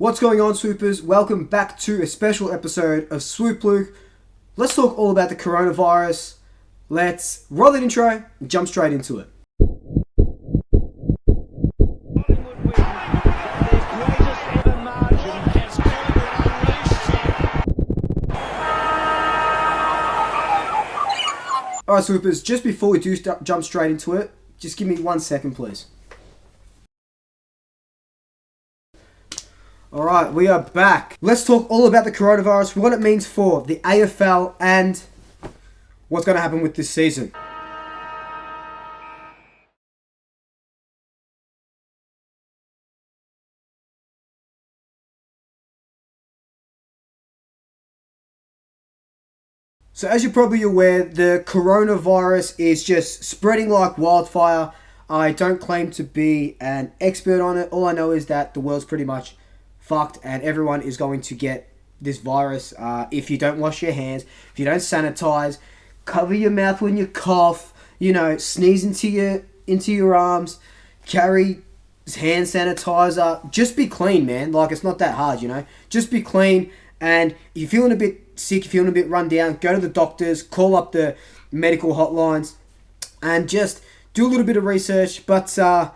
What's going on, Swoopers? Welcome back to a special episode of Swoop Luke. Let's talk all about the coronavirus. Let's roll that intro and jump straight into it. Collingwood win their greatest ever margin as Collingwood unleashed. Alright, Swoopers, just before we do jump straight into it, just give me 1 second, please. Alright, we are back. Let's talk all about the coronavirus, what it means for the AFL, and what's going to happen with this season. So as you're probably aware, the coronavirus is just spreading like wildfire. I don't claim to be an expert on it. All I know is that the world's pretty much fucked and everyone is going to get this virus if you don't wash your hands, if you don't sanitize, cover your mouth when you cough, sneeze into your arms, carry hand sanitizer. Just be clean, man. Like, it's not that hard, Just be clean, and if you're feeling a bit sick, you're feeling a bit run down, go to the doctors, call up the medical hotlines, and just do a little bit of research. But so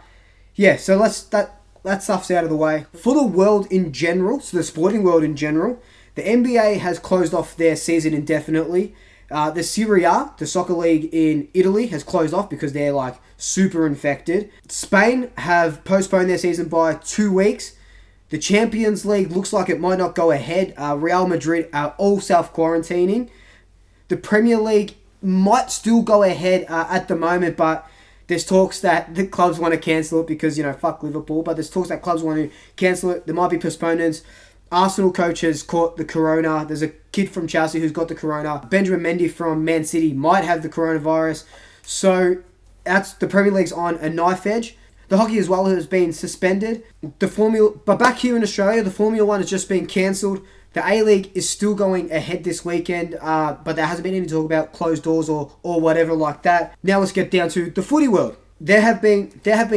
that stuff's out of the way. For the world in general, so the sporting world in general, the NBA has closed off their season indefinitely. The Serie A, the soccer league in Italy, has closed off because they're super infected. Spain have postponed their season by 2 weeks. The Champions League looks like it might not go ahead. Real Madrid are all self-quarantining. The Premier League might still go ahead at the moment, but there's talks that the clubs want to cancel it because, fuck Liverpool. But there's talks that clubs want to cancel it. There might be postponements. Arsenal coach has caught the corona. There's a kid from Chelsea who's got the corona. Benjamin Mendy from Man City might have the coronavirus. So that's the Premier League's on a knife edge. The hockey as well has been suspended. But back here in Australia, the Formula 1 has just been cancelled. The A-League is still going ahead this weekend, but there hasn't been any talk about closed doors or whatever like that. Now let's get down to the footy world. There have been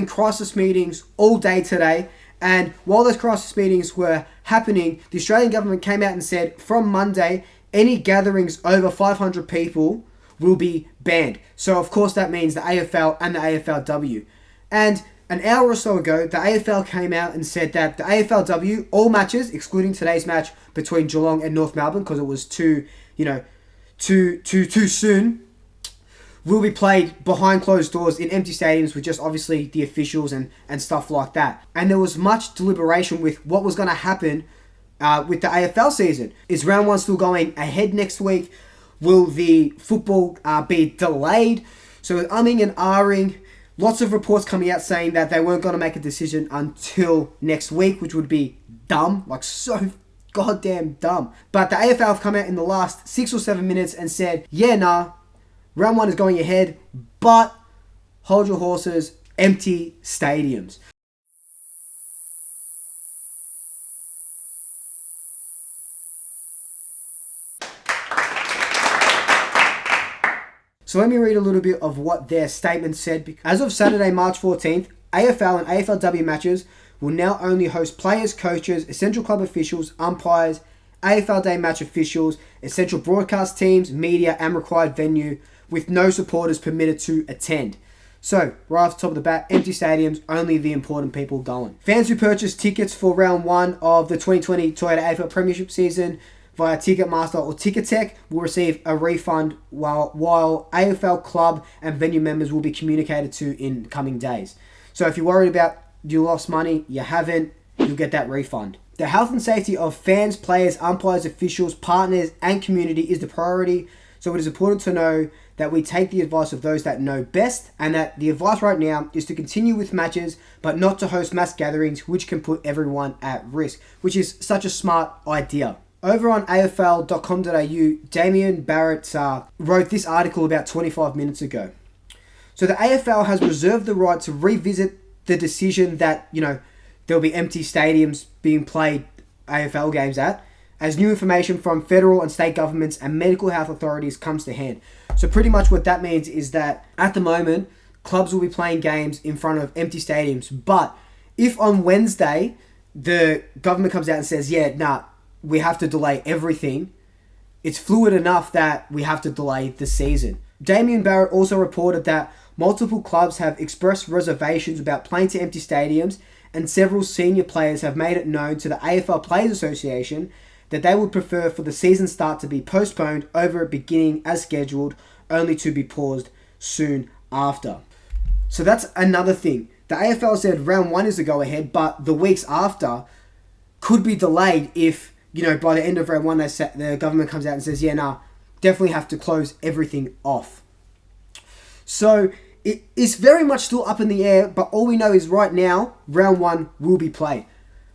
crisis meetings all day today, and while those crisis meetings were happening, the Australian government came out and said from Monday, any gatherings over 500 people will be banned. So of course that means the AFL and the AFLW. And an hour or so ago, the AFL came out and said that the AFLW, all matches, excluding today's match between Geelong and North Melbourne, because it was too soon, will be played behind closed doors in empty stadiums with just obviously the officials and stuff like that. And there was much deliberation with what was going to happen with the AFL season. Is round one still going ahead next week? Will the football be delayed? So umming and ahhing. Lots of reports coming out saying that they weren't going to make a decision until next week, which would be dumb, so goddamn dumb. But the AFL have come out in the last 6 or 7 minutes and said, round one is going ahead, but hold your horses, empty stadiums. So let me read a little bit of what their statement said. As of Saturday, March 14th, AFL and AFLW matches will now only host players, coaches, essential club officials, umpires, AFL Day match officials, essential broadcast teams, media, and required venue, with no supporters permitted to attend. So, right off the top of the bat, empty stadiums, only the important people going. Fans who purchase tickets for round one of the 2020 Toyota AFL Premiership season via Ticketmaster or Ticketek will receive a refund, while AFL club and venue members will be communicated to in coming days. So if you're worried about you lost money, you haven't, you'll get that refund. The health and safety of fans, players, umpires, officials, partners, and community is the priority. So it is important to know that we take the advice of those that know best, and that the advice right now is to continue with matches, but not to host mass gatherings, which can put everyone at risk, which is such a smart idea. Over on AFL.com.au, Damien Barrett wrote this article about 25 minutes ago. So the AFL has reserved the right to revisit the decision that, there'll be empty stadiums being played AFL games at, as new information from federal and state governments and medical health authorities comes to hand. So pretty much what that means is that at the moment, clubs will be playing games in front of empty stadiums. But if on Wednesday the government comes out and says, yeah, nah, we have to delay everything, it's fluid enough that we have to delay the season. Damien Barrett also reported that multiple clubs have expressed reservations about playing to empty stadiums, and several senior players have made it known to the AFL Players Association that they would prefer for the season start to be postponed over it beginning as scheduled, only to be paused soon after. So that's another thing. The AFL said round 1 is a go ahead, but the weeks after could be delayed if, by the end of round 1 the government comes out and says, yeah, nah, definitely have to close everything off. So it's very much still up in the air, but all we know is right now, round 1 will be played.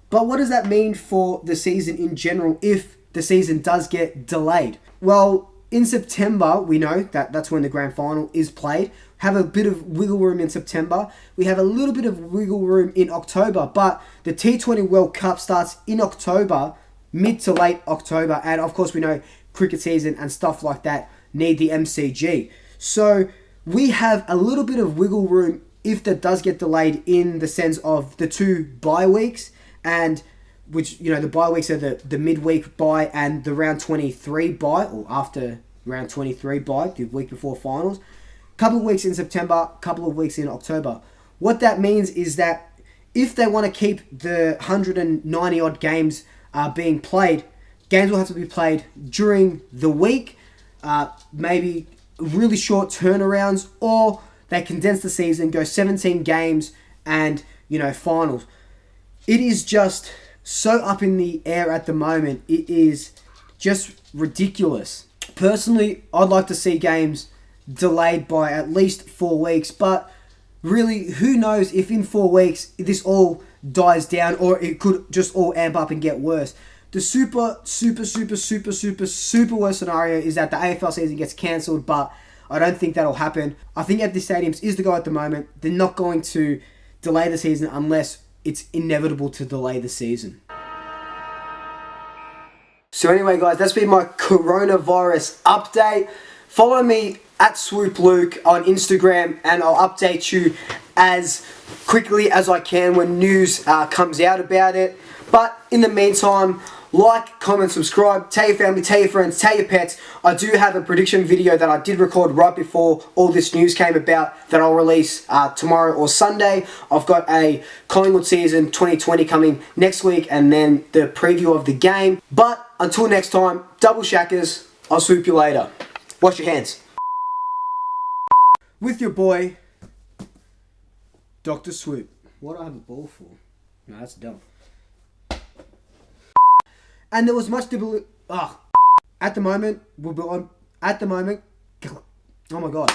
But what does that mean for the season in general if the season does get delayed? Well, in September, we know that that's when the grand final is played. Have a bit of wiggle room in September. We have a little bit of wiggle room in October, but the T20 World Cup starts in October, mid to late October, and of course we know cricket season and stuff like that need the MCG. So we have a little bit of wiggle room if that does get delayed in the sense of the 2 bye weeks, and which, the bye weeks are the midweek bye and the round 23 bye, or after round 23 bye, the week before finals. Couple of weeks in September, couple of weeks in October. What that means is that if they want to keep the 190 odd games being played, games will have to be played during the week, maybe really short turnarounds, or they condense the season, go 17 games and, finals. It is just so up in the air at the moment. It is just ridiculous. Personally, I'd like to see games delayed by at least 4 weeks, but really, who knows if in 4 weeks this all dies down, or it could just all amp up and get worse. The super worst scenario is that the AFL season gets cancelled, but I don't think that'll happen. I think empty stadiums is the go at the moment. They're not going to delay the season unless it's inevitable to delay the season. So anyway, guys, that's been my coronavirus update. Follow me at Swoop Luke on Instagram, and I'll update you as quickly as I can when news comes out about it. But in the meantime, like, comment, subscribe, tell your family, tell your friends, tell your pets. I do have a prediction video that I did record right before all this news came about that I'll release tomorrow or Sunday. I've got a Collingwood season 2020 coming next week, and then the preview of the game. But until next time, double shackers, I'll swoop you later. Wash your hands. With your boy, Dr. Swoop. What do I have a ball for? No, that's dumb. And there was much at the moment, we'll be on. At the moment, oh my god.